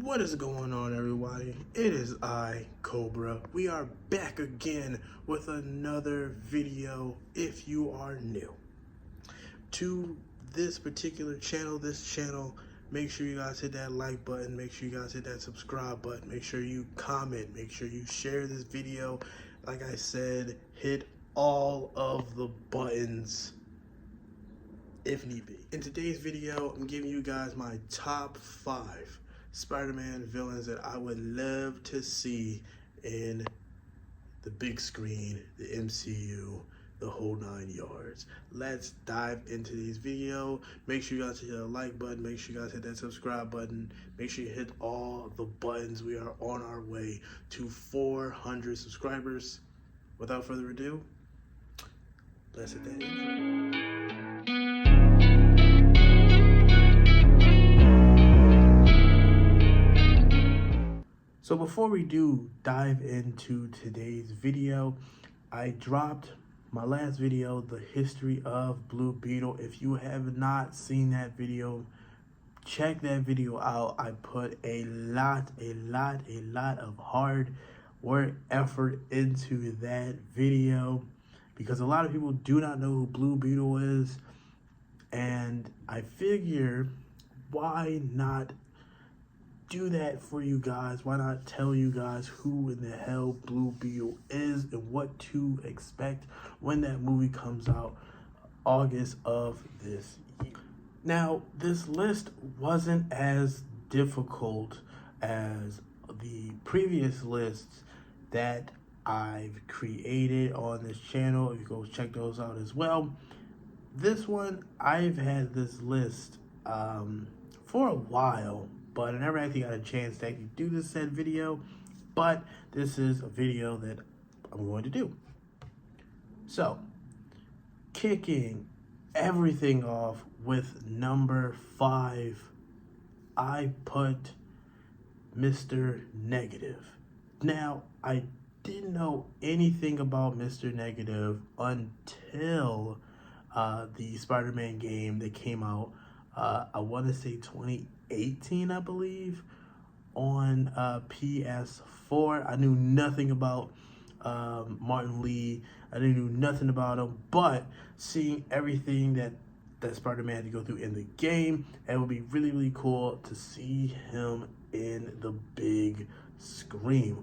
What is going on, everybody? It is I, Cobra. We are back again with another video if you are new to this particular channel. Make sure you guys hit that like button, make sure you guys hit that subscribe button, make sure you comment, make sure you share this video. Like I said, hit all of the buttons if need be. In today's video, I'm giving you guys my top 5 Spider-Man villains that I would love to see in the big screen, the MCU, the whole 9 yards. Let's dive into this video. Make sure you guys hit the like button, make sure you guys hit that subscribe button, make sure you hit all the buttons. We are on our way to 400 subscribers. Without further ado, let's hit that intro. So before we do dive into today's video, I dropped my last video, the history of Blue Beetle. If you have not seen that video, check that video out. I put a lot of hard work, effort into that video because a lot of people do not know who Blue Beetle is. And I figure, why not do that for you guys? Why not tell you guys who in the hell Blue Beetle is and what to expect when that movie comes out August of this year. Now, this list wasn't as difficult as the previous lists that I've created on this channel. If you go check those out as well. This one, I've had this list for a while, but I never actually got a chance to actually do this said video, but this is a video that I'm going to do. So, kicking everything off with number 5, I put Mr. Negative. Now, I didn't know anything about Mr. Negative until the Spider-Man game that came out, I want to say 2018, I believe, on PS4. I knew nothing about Martin Lee. I didn't know nothing about him, but seeing everything that Spider-Man had to go through in the game, it would be really cool to see him in the big screen.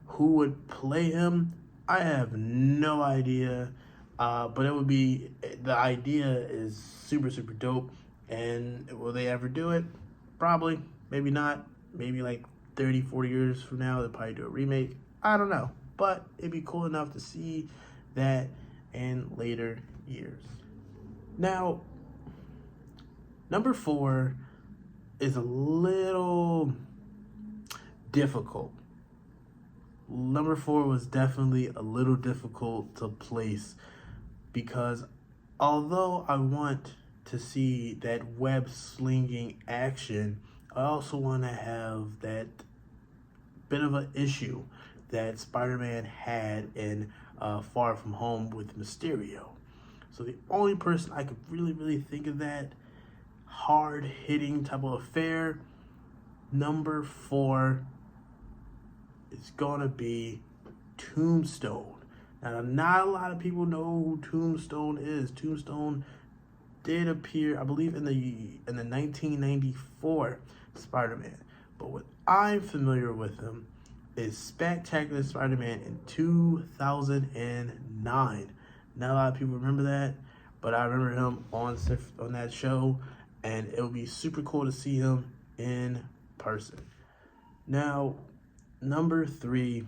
Who would play him? I have no idea, but it would be, the idea is super dope. And will they ever do it? Probably, maybe not. Maybe like 30-40 years from now they'll probably do a remake. I don't know, but it'd be cool enough to see that in later years. Now, number 4 is a little difficult. Number 4 was definitely a little difficult to place because although I want to see that web slinging action, I also want to have that bit of an issue that Spider-Man had in Far From Home with Mysterio. So the only person I could really think of that hard-hitting type of affair, number 4 is gonna be Tombstone. Now, not a lot of people know who Tombstone is. Tombstone did appear, I believe, in the 1994 Spider-Man. But what I'm familiar with him is Spectacular Spider-Man in 2009. Not a lot of people remember that, but I remember him on that show, and it would be super cool to see him in person. Now, number 3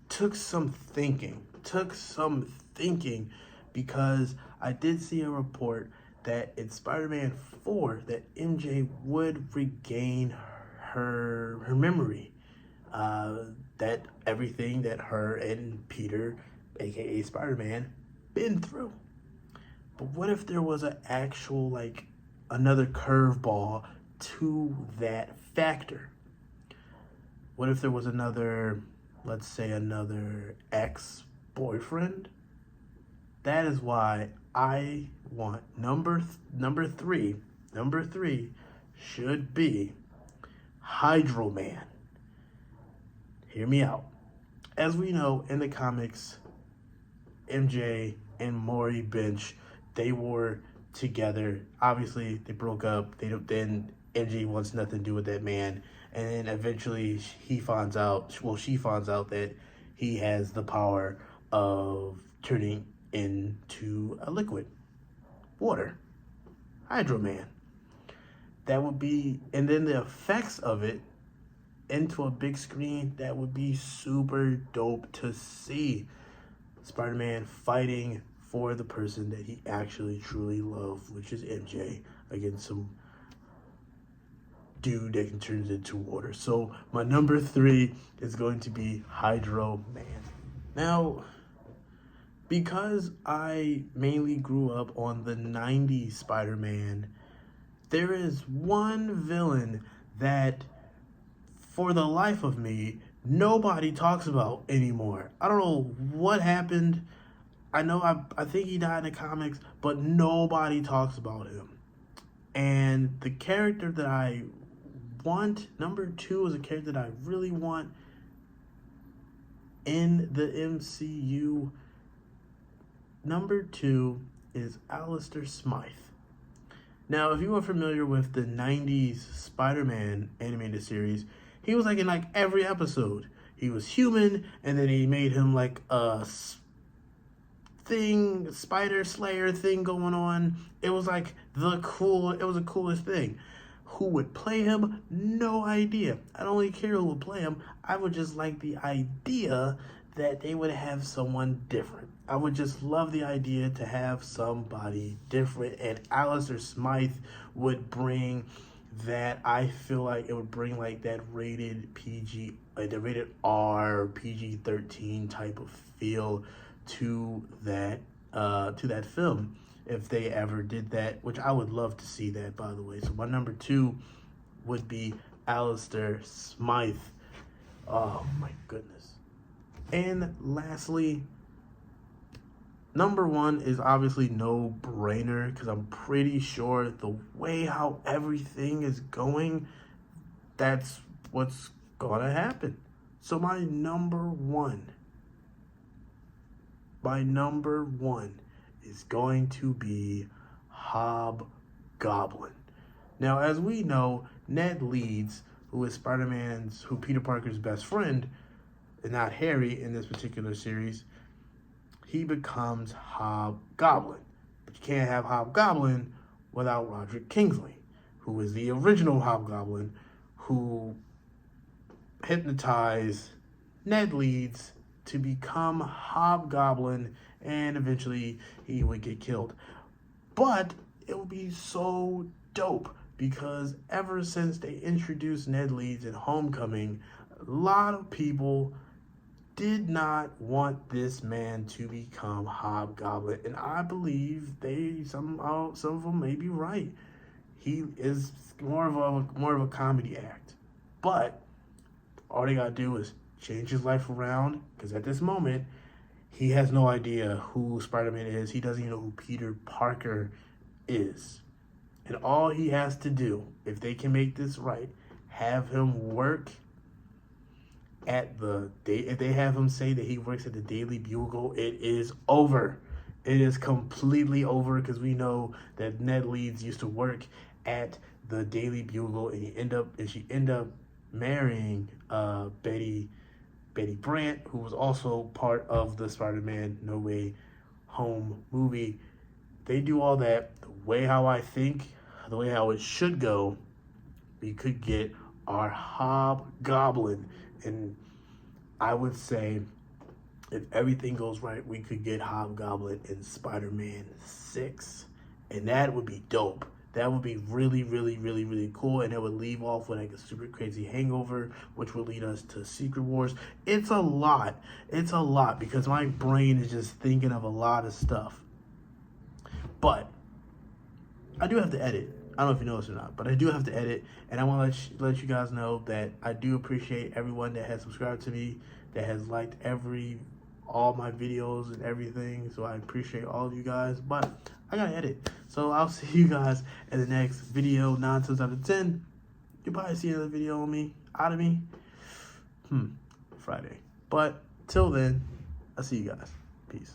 took some thinking because I did see a report that in Spider-Man 4 that MJ would regain her memory, that everything that her and Peter, aka Spider-Man, been through. But what if there was an actual, like, another curveball to that factor? What if there was another, let's say, another ex-boyfriend? That is why I want number 3 should be Hydroman. Hear me out. As we know in the comics, MJ and Maury Bench, they were together. Obviously, they broke up. Then MJ wants nothing to do with that man, and then eventually he finds out. Well, she finds out that he has the power of turning into a liquid, water, Hydroman. That would be, and then the effects of it into a big screen, that would be super dope to see. Spider-Man fighting for the person that he actually truly loves, which is MJ, against some dude that can turn into water. So my number 3 is going to be Hydroman. Now, because I mainly grew up on the 90s Spider-Man, there is one villain that, for the life of me, nobody talks about anymore. I don't know what happened. I know I think he died in the comics, but nobody talks about him. And the character that I want, number 2 is a character that I really want in the MCU. Number 2 is Alistair Smythe. Now, if you are familiar with the 90s Spider-Man animated series, he was like in like every episode. He was human, and then he made him like a thing, spider slayer thing going on. It was like the coolest thing. Who would play him? No idea. I don't really care who would play him. I would just like the idea that they would have someone different. I would just love the idea to have somebody different, and Alistair Smythe would bring that. I feel like it would bring like that rated PG, like the rated R, PG-13 type of feel to that film, if they ever did that, which I would love to see that, by the way. So my number 2 would be Alistair Smythe. Oh my goodness. And lastly, number 1 is obviously no brainer, because I'm pretty sure the way how everything is going, that's what's gonna happen. So my number one is going to be Hobgoblin. Now, as we know, Ned Leeds, who is who Peter Parker's best friend, and not Harry in this particular series, he becomes Hobgoblin. But you can't have Hobgoblin without Roderick Kingsley, who is the original Hobgoblin, who hypnotized Ned Leeds to become Hobgoblin, and eventually he would get killed. But it would be so dope, because ever since they introduced Ned Leeds in Homecoming, a lot of people did not want this man to become Hobgoblin, and I believe some of them may be right. He is more of a comedy act, but all they gotta do is change his life around, because at this moment he has no idea who Spider-Man is. He doesn't even know who Peter Parker is, and all he has to do, if they can make this right, have him work at if they have him say that he works at the Daily Bugle, it is over. It is completely over, because we know that Ned Leeds used to work at the Daily Bugle, and she ended up marrying Betty Brant, who was also part of the Spider-Man No Way Home movie. They do all that the way how I think, the way how it should go. We could get our Hobgoblin. And I would say, if everything goes right, we could get Hobgoblin in Spider-Man 6. And that would be dope. That would be really, really, really, really cool. And it would leave off with like a super crazy hangover, which would lead us to Secret Wars. It's a lot. It's a lot, because my brain is just thinking of a lot of stuff. But I do have to edit. I don't know if you know this or not, but I do have to edit, and I want to let you guys know that I do appreciate everyone that has subscribed to me, that has liked all my videos and everything. So I appreciate all of you guys, but I gotta edit. So I'll see you guys in the next video. 9 times out of 10, you'll probably see another video on me, out of me, Friday. But till then, I'll see you guys. Peace.